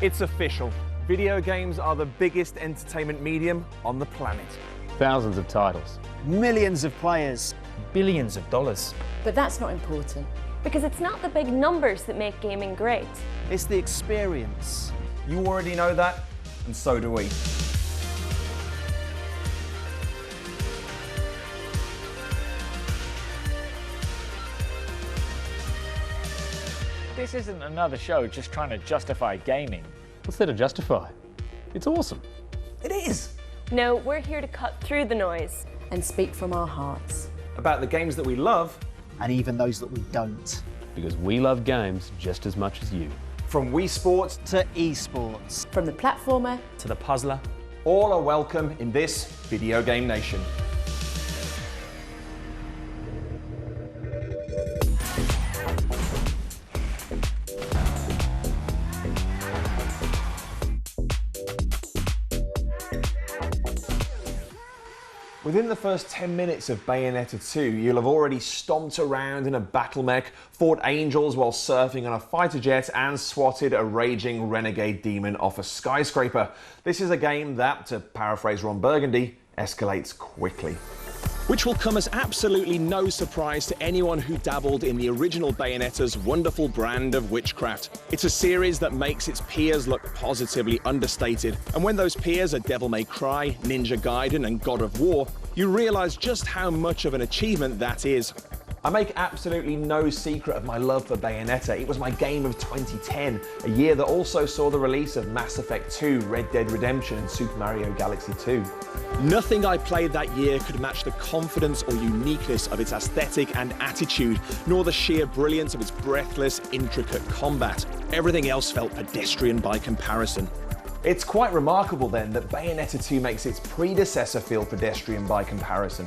It's official. Video games are the biggest entertainment medium on the planet. Thousands of titles. Millions of players. Billions of dollars. But that's not important. Because it's not the big numbers that make gaming great. It's the experience. You already know that, and so do we. This isn't another show just trying to justify gaming. What's there to justify? It's awesome. It is. No, we're here to cut through the noise. And speak from our hearts. About the games that we love. And even those that we don't. Because we love games just as much as you. From Wii Sports To esports. From the platformer To the puzzler. all are welcome in this Video Game Nation. Within the first 10 minutes of Bayonetta 2, you'll have already stomped around in a battle mech, fought angels while surfing on a fighter jet, and swatted a raging renegade demon off a skyscraper. This is a game that, to paraphrase Ron Burgundy, escalates quickly. Which will come as absolutely no surprise to anyone who dabbled in the original Bayonetta's wonderful brand of witchcraft. It's a series that makes its peers look positively understated, and when those peers are Devil May Cry, Ninja Gaiden and God of War, you realise just how much of an achievement that is. I make absolutely no secret of my love for Bayonetta. It was my game of 2010, a year that also saw the release of Mass Effect 2, Red Dead Redemption and Super Mario Galaxy 2. Nothing I played that year could match the confidence or uniqueness of its aesthetic and attitude, nor the sheer brilliance of its breathless, intricate combat. Everything else felt pedestrian by comparison. It's quite remarkable then that Bayonetta 2 makes its predecessor feel pedestrian by comparison.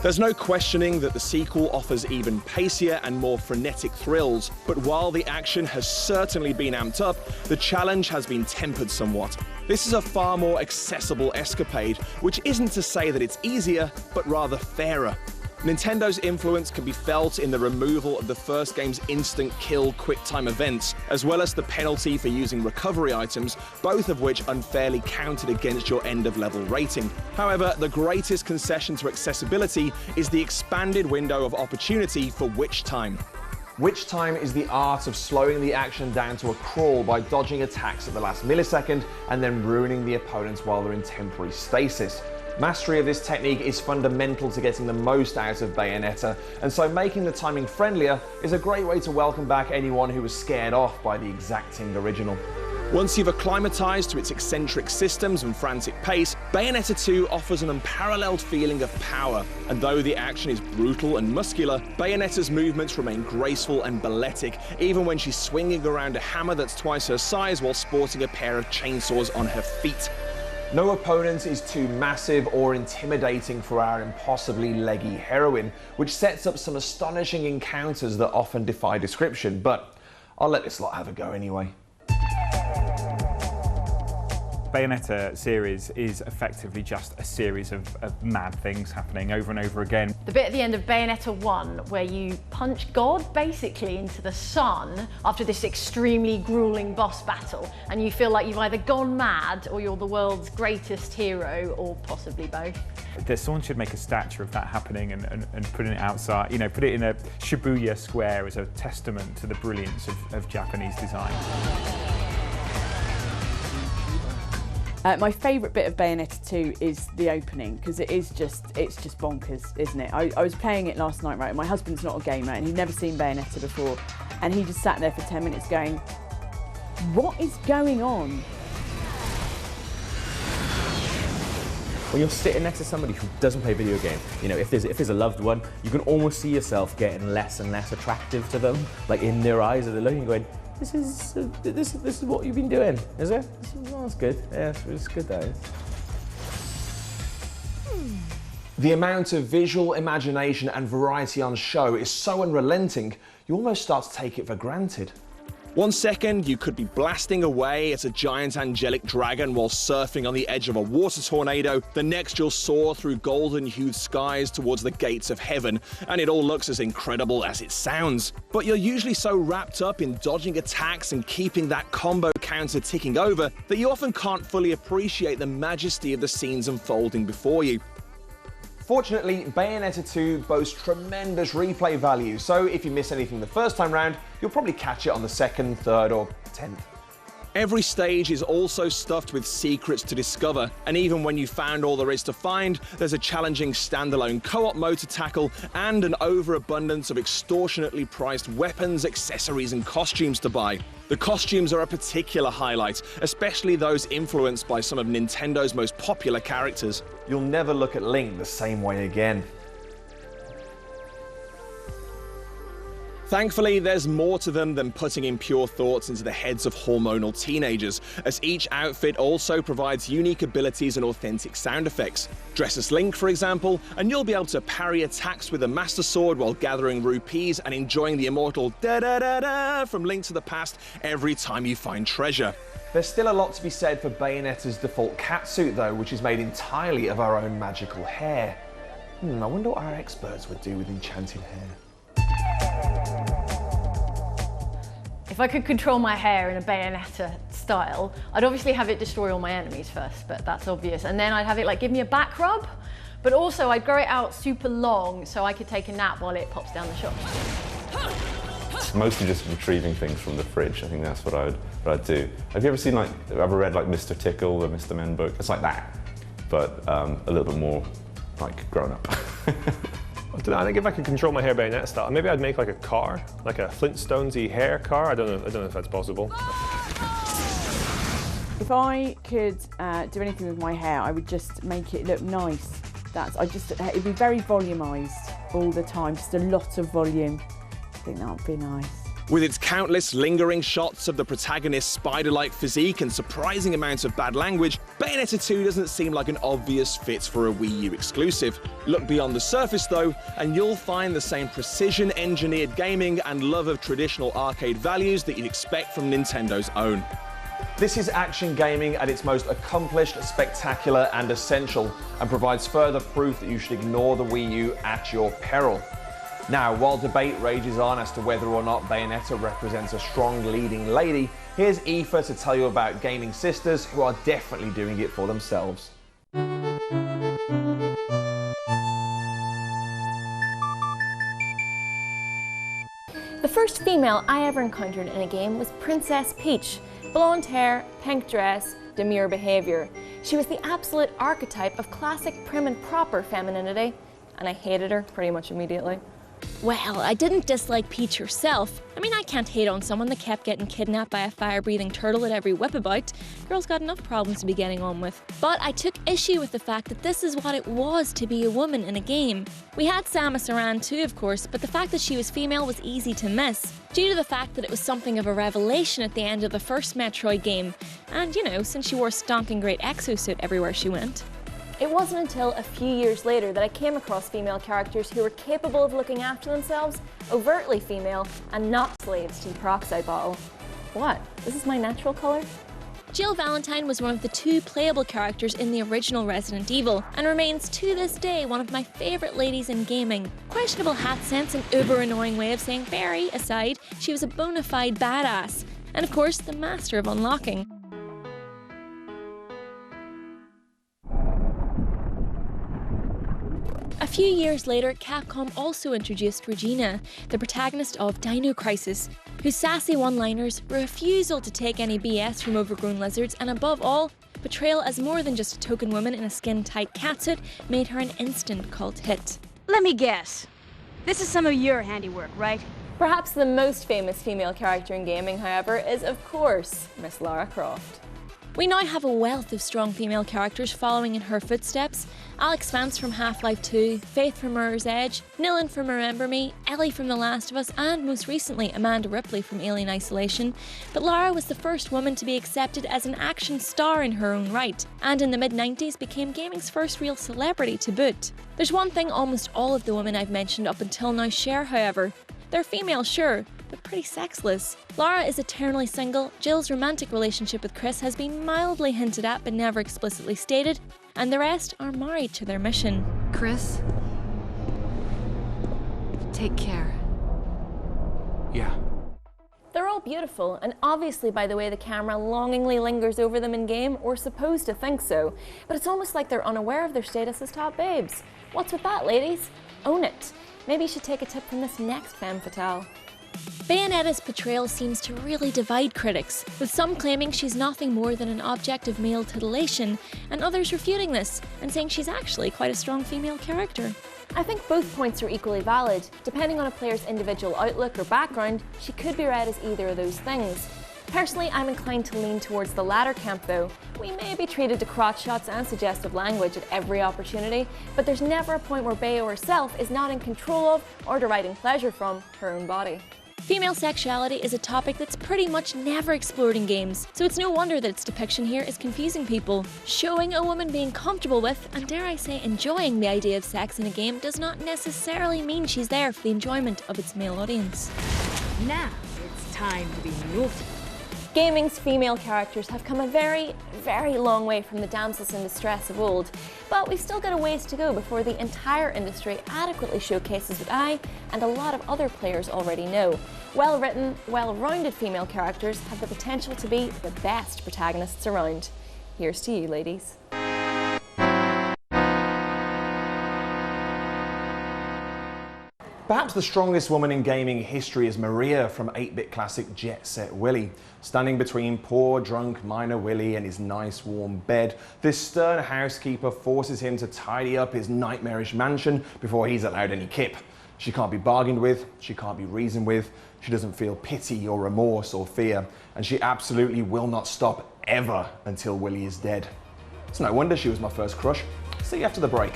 There's no questioning that the sequel offers even pacier and more frenetic thrills, but while the action has certainly been amped up, the challenge has been tempered somewhat. This is a far more accessible escapade, which isn't to say that it's easier, but rather fairer. Nintendo's influence can be felt in the removal of the first game's instant kill quick-time events, as well as the penalty for using recovery items, both of which unfairly counted against your end-of-level rating. However, the greatest concession to accessibility is the expanded window of opportunity for Witch Time. Witch Time is the art of slowing the action down to a crawl by dodging attacks at the last millisecond and then ruining the opponents while they're in temporary stasis. Mastery of this technique is fundamental to getting the most out of Bayonetta, and so making the timing friendlier is a great way to welcome back anyone who was scared off by the exacting original. Once you've acclimatized to its eccentric systems and frantic pace, Bayonetta 2 offers an unparalleled feeling of power, and though the action is brutal and muscular, Bayonetta's movements remain graceful and balletic, even when she's swinging around a hammer that's twice her size while sporting a pair of chainsaws on her feet. No opponent is too massive or intimidating for our impossibly leggy heroine, which sets up some astonishing encounters that often defy description, but I'll let this lot have a go anyway. Bayonetta series is effectively just a series of mad things happening over and over again. The bit at the end of Bayonetta 1 where you punch God basically into the sun after this extremely grueling boss battle, and you feel like you've either gone mad or you're the world's greatest hero, or possibly both. Someone should make a statue of that happening and put it outside, you know, put it in a Shibuya square as a testament to the brilliance of Japanese design. My favourite bit of Bayonetta 2 is the opening, because it's just bonkers, isn't it? I was playing it last night, right? My husband's not a gamer and he'd never seen Bayonetta before, and he just sat there for 10 minutes going, what is going on? When you're sitting next to somebody who doesn't play video games, you know, if there's a loved one, you can almost see yourself getting less and less attractive to them, like in their eyes, as they're looking, going, this is what you've been doing, is it? That's good. Yeah, it's good, that is. The amount of visual imagination and variety on show is so unrelenting, you almost start to take it for granted. One second, you could be blasting away at a giant angelic dragon while surfing on the edge of a water tornado. The next, you'll soar through golden-hued skies towards the gates of heaven, and it all looks as incredible as it sounds. But you're usually so wrapped up in dodging attacks and keeping that combo counter ticking over that you often can't fully appreciate the majesty of the scenes unfolding before you. Fortunately, Bayonetta 2 boasts tremendous replay value, so if you miss anything the first time round, you'll probably catch it on the second, third, or 10th. Every stage is also stuffed with secrets to discover, and even when you've found all there is to find, there's a challenging standalone co-op mode to tackle and an overabundance of extortionately priced weapons, accessories, and costumes to buy. The costumes are a particular highlight, especially those influenced by some of Nintendo's most popular characters. You'll never look at Link the same way again. Thankfully, there's more to them than putting impure thoughts into the heads of hormonal teenagers, as each outfit also provides unique abilities and authentic sound effects. Dress as Link, for example, and you'll be able to parry attacks with a Master Sword while gathering rupees and enjoying the immortal da-da-da-da from Link to the Past every time you find treasure. There's still a lot to be said for Bayonetta's default catsuit though, which is made entirely of our own magical hair. I wonder what our experts would do with enchanted hair. If I could control my hair in a Bayonetta style, I'd obviously have it destroy all my enemies first, but that's obvious. And then I'd have it like give me a back rub, but also I'd grow it out super long so I could take a nap while it pops down the shop. It's mostly just retrieving things from the fridge. I think that's what I'd do. Have you ever seen ever read like Mr. Tickle, the Mr. Men book? It's like that, but a little bit more like grown up. I don't know, I think if I could control my hair Bayonetta style, maybe I'd make like a car, like a Flintstonesy hair car. I don't know if that's possible. If I could do anything with my hair, I would just make it look nice. It'd be very volumized all the time, just a lot of volume. I think that would be nice. With its countless lingering shots of the protagonist's spider-like physique and surprising amounts of bad language, Bayonetta 2 doesn't seem like an obvious fit for a Wii U exclusive. Look beyond the surface though, and you'll find the same precision-engineered gaming and love of traditional arcade values that you'd expect from Nintendo's own. This is action gaming at its most accomplished, spectacular, and essential, and provides further proof that you should ignore the Wii U at your peril. Now, while debate rages on as to whether or not Bayonetta represents a strong leading lady, here's Aoife to tell you about gaming sisters who are definitely doing it for themselves. The first female I ever encountered in a game was Princess Peach. Blonde hair, pink dress, demure behaviour. She was the absolute archetype of classic prim and proper femininity, and I hated her pretty much immediately. Well, I didn't dislike Peach herself. I mean, I can't hate on someone that kept getting kidnapped by a fire-breathing turtle at every whip-about. Girl's got enough problems to be getting on with. But I took issue with the fact that this is what it was to be a woman in a game. We had Samus Aran too, of course, but the fact that she was female was easy to miss, due to the fact that it was something of a revelation at the end of the first Metroid game, and you know, since she wore a stonking great exosuit everywhere she went. It wasn't until a few years later that I came across female characters who were capable of looking after themselves, overtly female, and not slaves to the peroxide bottle. What? This is my natural colour? Jill Valentine was one of the 2 playable characters in the original Resident Evil, and remains to this day one of my favourite ladies in gaming. Questionable hat sense and uber-annoying way of saying Barry aside, she was a bona fide badass, and of course the master of unlocking. A few years later, Capcom also introduced Regina, the protagonist of Dino Crisis, whose sassy one-liners, refusal to take any BS from overgrown lizards, and above all, portrayal as more than just a token woman in a skin-tight catsuit made her an instant cult hit. Let me guess. This is some of your handiwork, right? Perhaps the most famous female character in gaming, however, is of course Miss Lara Croft. We now have a wealth of strong female characters following in her footsteps. Alex Vance from Half-Life 2, Faith from Mirror's Edge, Nilin from Remember Me, Ellie from The Last of Us, and most recently Amanda Ripley from Alien Isolation. But Lara was the first woman to be accepted as an action star in her own right, and in the mid-90s became gaming's first real celebrity to boot. There's one thing almost all of the women I've mentioned up until now share, however. They're female, sure, but pretty sexless. Lara is eternally single, Jill's romantic relationship with Chris has been mildly hinted at but never explicitly stated, and the rest are married to their mission. Chris, take care. Yeah. They're all beautiful, and obviously by the way the camera longingly lingers over them in-game, we're supposed to think so. But it's almost like they're unaware of their status as top babes. What's with that, ladies? Own it. Maybe you should take a tip from this next femme fatale. Bayonetta's portrayal seems to really divide critics, with some claiming she's nothing more than an object of male titillation, and others refuting this, and saying she's actually quite a strong female character. I think both points are equally valid. Depending on a player's individual outlook or background, she could be read as either of those things. Personally, I'm inclined to lean towards the latter camp though. We may be treated to crotch shots and suggestive language at every opportunity, but there's never a point where Bayo herself is not in control of, or deriving pleasure from, her own body. Female sexuality is a topic that's pretty much never explored in games, so it's no wonder that its depiction here is confusing people. Showing a woman being comfortable with, and dare I say enjoying the idea of sex in a game does not necessarily mean she's there for the enjoyment of its male audience. Now it's time to be naughty. Gaming's female characters have come a very, very long way from the damsels in distress of old, but we've still got a ways to go before the entire industry adequately showcases what I, and a lot of other players already know. Well-written, well-rounded female characters have the potential to be the best protagonists around. Here's to you, ladies. Perhaps the strongest woman in gaming history is Maria from 8-bit classic Jet Set Willy. Standing between poor, drunk miner Willy and his nice warm bed, this stern housekeeper forces him to tidy up his nightmarish mansion before he's allowed any kip. She can't be bargained with, she can't be reasoned with, she doesn't feel pity or remorse or fear, and she absolutely will not stop ever until Willy is dead. It's no wonder she was my first crush. See you after the break.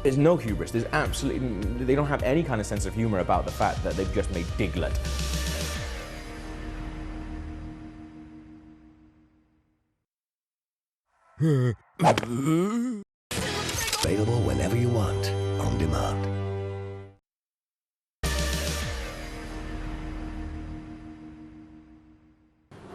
There's no hubris, there's absolutely, they don't have any kind of sense of humour about the fact that they've just made Diglett. Available whenever you want, on demand.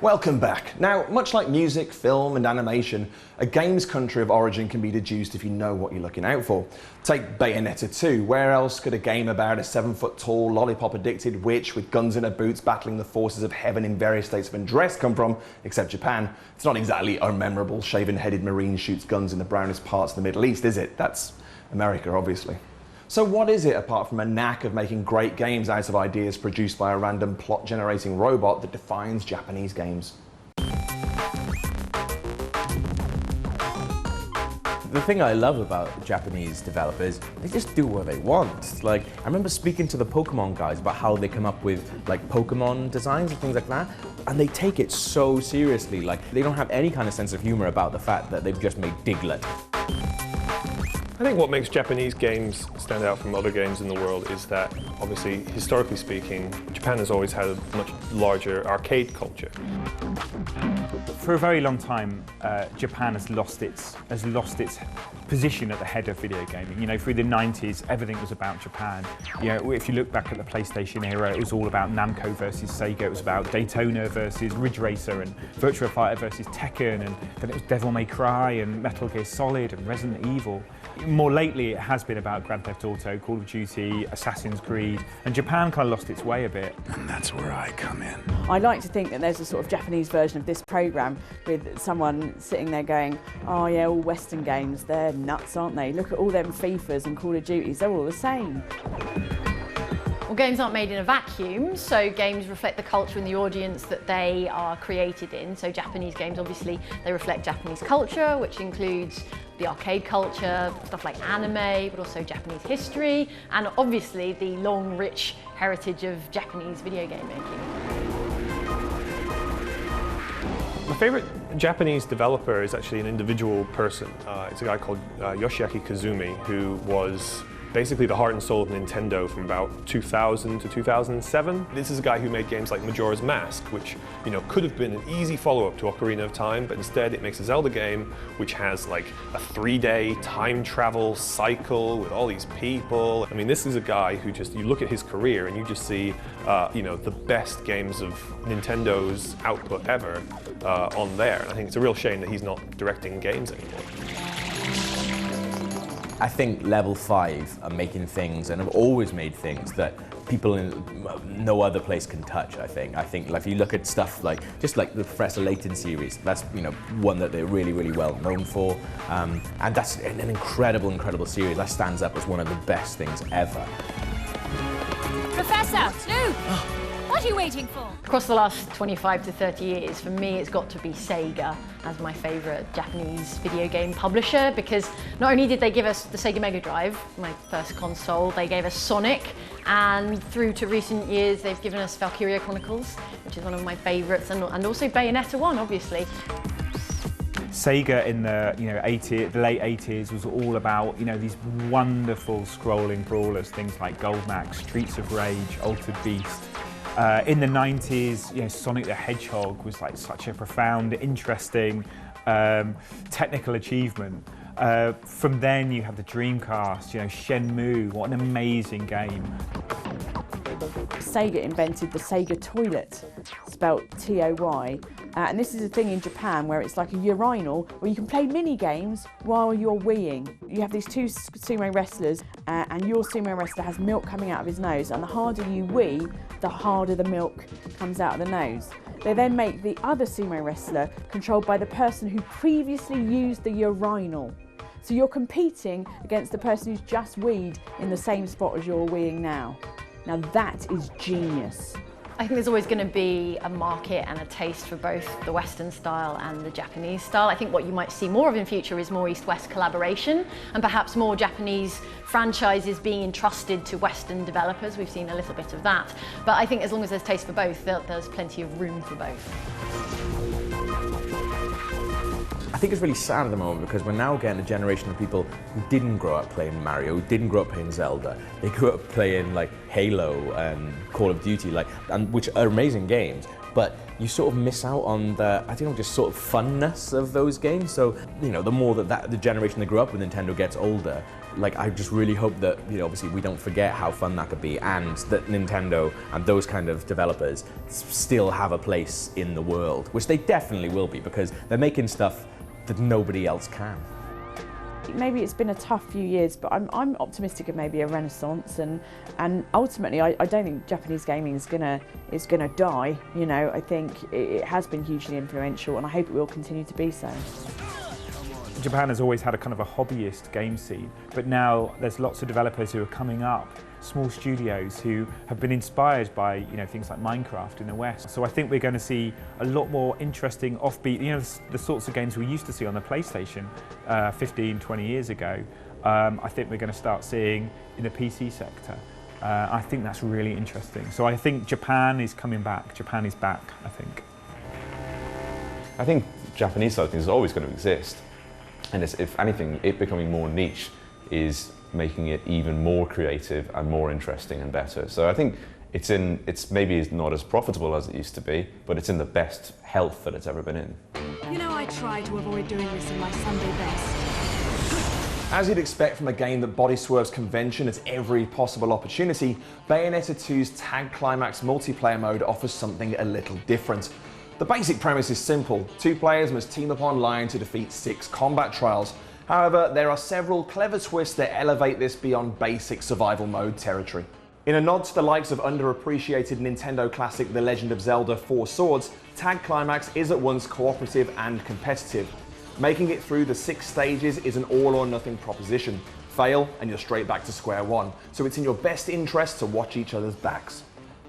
Welcome back. Now, much like music, film and animation, a game's country of origin can be deduced if you know what you're looking out for. Take Bayonetta 2. Where else could a game about a 7-foot-tall, lollipop-addicted witch with guns in her boots battling the forces of heaven in various states of undress come from, except Japan? It's not exactly unmemorable. Shaven-headed marine shoots guns in the brownest parts of the Middle East, is it? That's America, obviously. So what is it, apart from a knack of making great games out of ideas produced by a random plot-generating robot, that defines Japanese games? The thing I love about Japanese developers, they just do what they want. Like, I remember speaking to the Pokemon guys about how they come up with like Pokemon designs and things like that, and they take it so seriously. Like, they don't have any kind of sense of humor about the fact that they've just made Diglett. I think what makes Japanese games stand out from other games in the world is that, obviously, historically speaking, Japan has always had a much larger arcade culture. For a very long time, Japan has lost its position at the head of video gaming. You know, through the 90s, everything was about Japan. You know, if you look back at the PlayStation era, it was all about Namco versus Sega. It was about Daytona versus Ridge Racer, and Virtua Fighter versus Tekken, and then it was Devil May Cry and Metal Gear Solid and Resident Evil. More lately, it has been about Grand Theft Auto, Call of Duty, Assassin's Creed, and Japan kind of lost its way a bit. And that's where I come in. I like to think that there's a sort of Japanese version of this programme with someone sitting there going, oh yeah, all Western games, they're nuts, aren't they? Look at all them FIFAs and Call of Duties, they're all the same. Well, games aren't made in a vacuum, so games reflect the culture and the audience that they are created in. So Japanese games, obviously, they reflect Japanese culture, which includes the arcade culture, stuff like anime, but also Japanese history, and obviously the long, rich heritage of Japanese video game making. My favourite Japanese developer is actually an individual person. It's a guy called Yoshiaki Kazumi, who was basically the heart and soul of Nintendo from about 2000 to 2007. This is a guy who made games like Majora's Mask, which, you know, could have been an easy follow-up to Ocarina of Time, but instead it makes a Zelda game which has like a 3-day time travel cycle with all these people. I mean, this is a guy who just, you look at his career and you just see you know, the best games of Nintendo's output ever on there. And I think it's a real shame that he's not directing games anymore. I think Level 5 are making things, and have always made things, that people in no other place can touch, I think. Like, if you look at stuff like, just like the Professor Layton series, that's, you know, one that they're really, really well known for. And that's an incredible, incredible series. That stands up as one of the best things ever. Professor, Luke! What are you waiting for? Across the last 25 to 30 years, for me, it's got to be Sega as my favourite Japanese video game publisher, because not only did they give us the Sega Mega Drive, my first console, they gave us Sonic, and through to recent years, they've given us Valkyria Chronicles, which is one of my favourites, and also Bayonetta 1, obviously. Sega in the the late 80s was all about these wonderful scrolling brawlers, things like Goldmax, Streets of Rage, Altered Beast. In the 90s, Sonic the Hedgehog was like such a profound, interesting technical achievement. From then you have the Dreamcast, Shenmue, what an amazing game. Sega invented the Sega toilet, spelt T-O-Y, and this is a thing in Japan where it's like a urinal where you can play mini games while you're weeing. You have these two sumo wrestlers, and your sumo wrestler has milk coming out of his nose, and the harder you wee, the harder the milk comes out of the nose. They then make the other sumo wrestler controlled by the person who previously used the urinal. So you're competing against the person who's just weed in the same spot as you're weeing now. Now that is genius. I think there's always going to be a market and a taste for both the Western style and the Japanese style. I think what you might see more of in future is more East-West collaboration, and perhaps more Japanese franchises being entrusted to Western developers. We've seen a little bit of that. But I think as long as there's taste for both, there's plenty of room for both. I think it's really sad at the moment because we're now getting a generation of people who didn't grow up playing Mario, who didn't grow up playing Zelda. They grew up playing like Halo and Call of Duty, which are amazing games, but you sort of miss out on the, just sort of funness of those games. So, the more that the generation that grew up with Nintendo gets older, I just really hope that, obviously we don't forget how fun that could be, and that Nintendo and those kind of developers still have a place in the world, which they definitely will be, because they're making stuff that nobody else can. Maybe it's been a tough few years, but I'm optimistic of maybe a renaissance, and ultimately I don't think Japanese gaming is gonna die. I think it has been hugely influential, and I hope it will continue to be so. Japan has always had a kind of a hobbyist game scene, but now there's lots of developers who are coming up, small studios who have been inspired by things like Minecraft in the West. So I think we're going to see a lot more interesting offbeat, the sorts of games we used to see on the PlayStation 15, 20 years ago. I think we're going to start seeing in the PC sector. I think that's really interesting. So I think Japan is coming back. Japan is back, I think. I think Japanese side of things is always going to exist. And if anything, it becoming more niche is making it even more creative and more interesting and better. So I think it's maybe not as profitable as it used to be, but it's in the best health that it's ever been in. I try to avoid doing this in my Sunday best. As you'd expect from a game that body swerves convention at every possible opportunity, Bayonetta 2's Tag Climax multiplayer mode offers something a little different. The basic premise is simple. 2 players must team up online to defeat 6 combat trials. However, there are several clever twists that elevate this beyond basic survival mode territory. In a nod to the likes of underappreciated Nintendo classic The Legend of Zelda 4 Swords, Tag Climax is at once cooperative and competitive. Making it through the 6 stages is an all or nothing proposition. Fail and you're straight back to square one, so it's in your best interest to watch each other's backs.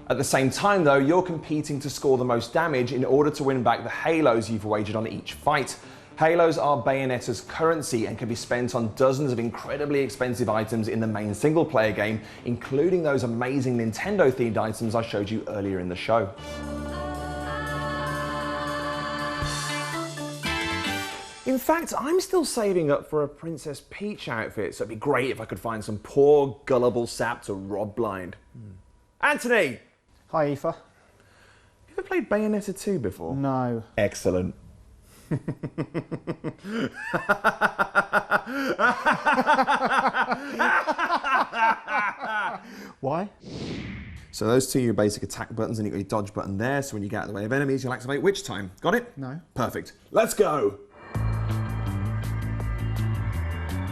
At the same time though, you're competing to score the most damage in order to win back the halos you've wagered on each fight. Halos are Bayonetta's currency and can be spent on dozens of incredibly expensive items in the main single-player game, including those amazing Nintendo-themed items I showed you earlier in the show. In fact, I'm still saving up for a Princess Peach outfit, so it'd be great if I could find some poor, gullible sap to rob blind. Anthony! Hi, Aoife. Have you ever played Bayonetta 2 before? No. Excellent. Why? So those two are your basic attack buttons, and you've got your dodge button there, so when you get out of the way of enemies, you'll activate which time. Got it? No. Perfect. Let's go!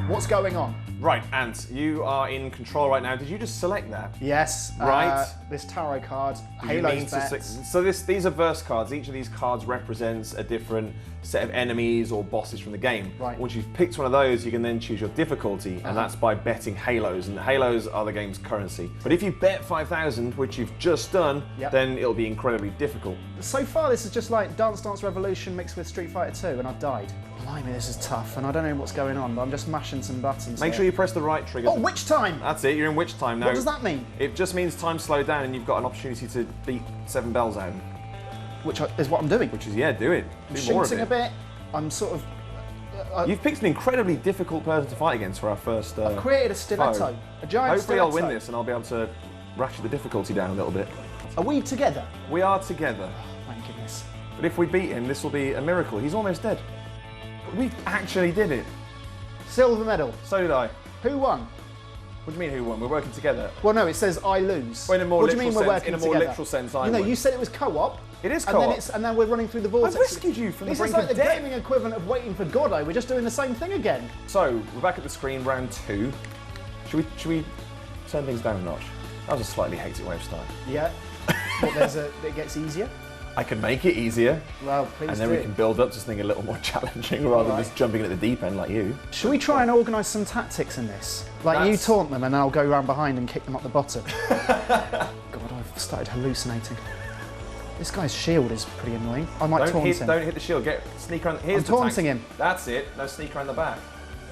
What's going on? Right, Ant, you are in control right now. Did you just select that? Yes. Right. This tarot card, You Halo's mean to bets. say- So these are verse cards. Each of these cards represents a different set of enemies or bosses from the game. Right. Once you've picked one of those, you can then choose your difficulty, and that's by betting Halos, and Halos are the game's currency. But if you bet 5,000, which you've just done, Yep. then it'll be incredibly difficult. So far, this is just like Dance Dance Revolution mixed with Street Fighter 2, and I've died. Blimey, this is tough, and I don't know what's going on, but I'm just mashing some buttons. Make here. sure you press the right trigger. Oh, which time? That's it, you're in which time now. What does that mean? It just means time slowed down and you've got an opportunity to beat 7 bells out. Which is what I'm doing. Which is, yeah, do it. I'm Do more of shooting it. a bit. I'm sort of... You've picked an incredibly difficult person to fight against for our first I've created a stiletto, foe. a giant Hopefully I'll win stiletto. this and I'll be able to ratchet the difficulty down a little bit. Are we together? We are together. Thank goodness. But if we beat him, this will be a miracle. He's almost dead. But we actually did it. Silver medal. So did I. Who won? What do you mean who won? We're working together. Well, no, it says I lose. Well, in a more what do you literal mean we're sense- working in a more together? literal sense, I You know, won. you said it was co-op. It is And then, co-op. and then we're running through the vortex. I rescued you from the This brink is like of the death. gaming equivalent of waiting for Godot. We're just doing the same thing again. So, we're back at the screen, round 2. Should we turn things down a notch? That was a slightly hectic way of starting. Yeah. But it gets easier. I can make it easier. Well, please And then do. we can build up to something a little more challenging rather than Right. just jumping in at the deep end like you. Should we try and organise some tactics in this? Like you That's- taunt them and then I'll go around behind and kick them up the bottom. God, I've started hallucinating. This guy's shield is pretty annoying. I might taunt him. Don't hit the shield. Sneak around. Here's I'm the taunting tanks. him. That's it. No, sneak around the back.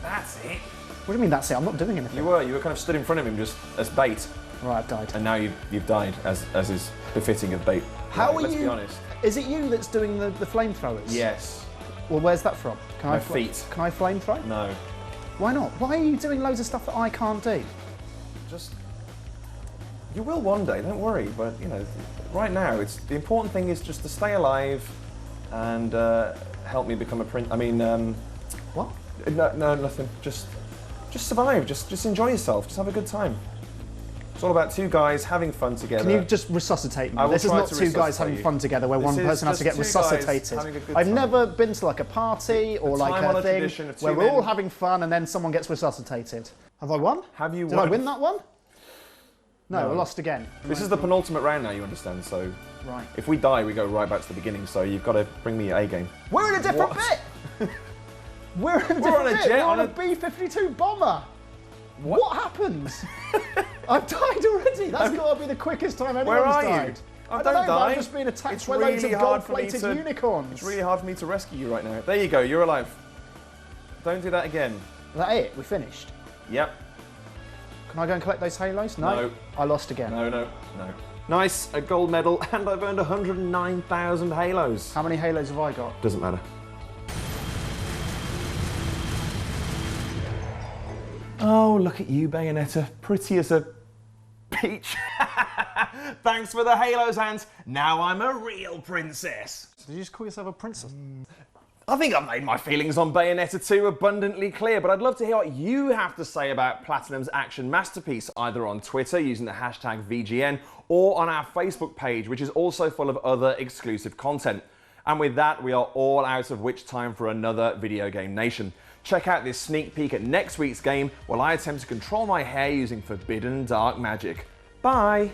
That's it. What do you mean that's it? I'm not doing anything. You were kind of stood in front of him just as bait. Right, I've died. And now you've died as is befitting of bait. How Right, are let's you? be honest. Is it you that's doing the flamethrowers? Yes. Well, where's that from? Can My I feet. Can I flamethrow? No. Why not? Why are you doing loads of stuff that I can't do? Just. You will one day. Don't worry. But you know, right now, the important thing is just to stay alive, and help me become a prince. I mean, what? No, nothing. Just survive. Just enjoy yourself. Just have a good time. It's all about two guys having fun together. Can you just resuscitate me? I will This is try not to two guys resuscitate having you. fun together where This one is person has to get just two guys resuscitated. having a good I've time. never been to like a party or like a time-honoured thing tradition of two where we're all men. having fun and then someone gets resuscitated. Have I won? Have you Did won? I win that one? No, No. I lost again. This is the penultimate round now. You understand? So. Right. If we die, we go right back to the beginning. So you've got to bring me your A game. We're in a different What? bit! We're in a different on a bit! jet, We're on on a a- B-52 bomber! What happened? I've died already! That's got to be the quickest time anyone's Where are you? died. Oh, I don't don't know, but die. I'm just being attacked It's by loads of really hard for me gold-plated to- unicorns. It's really hard for me to rescue you right now. There you go. You're alive. Don't do that again. Is that it? We finished? Yep. Can I go and collect those halos? No. No. I lost again. No. Nice, a gold medal, and I've earned 109,000 halos. How many halos have I got? Doesn't matter. Oh, look at you, Bayonetta. Pretty as a peach. Thanks for the halos, Ant. Now I'm a real princess. Did you just call yourself a princess? I think I've made my feelings on Bayonetta 2 abundantly clear, but I'd love to hear what you have to say about Platinum's action masterpiece, either on Twitter using the hashtag VGN or on our Facebook page, which is also full of other exclusive content. And with that, we are all out of which time for another Video Game Nation. Check out this sneak peek at next week's game while I attempt to control my hair using forbidden dark magic. Bye!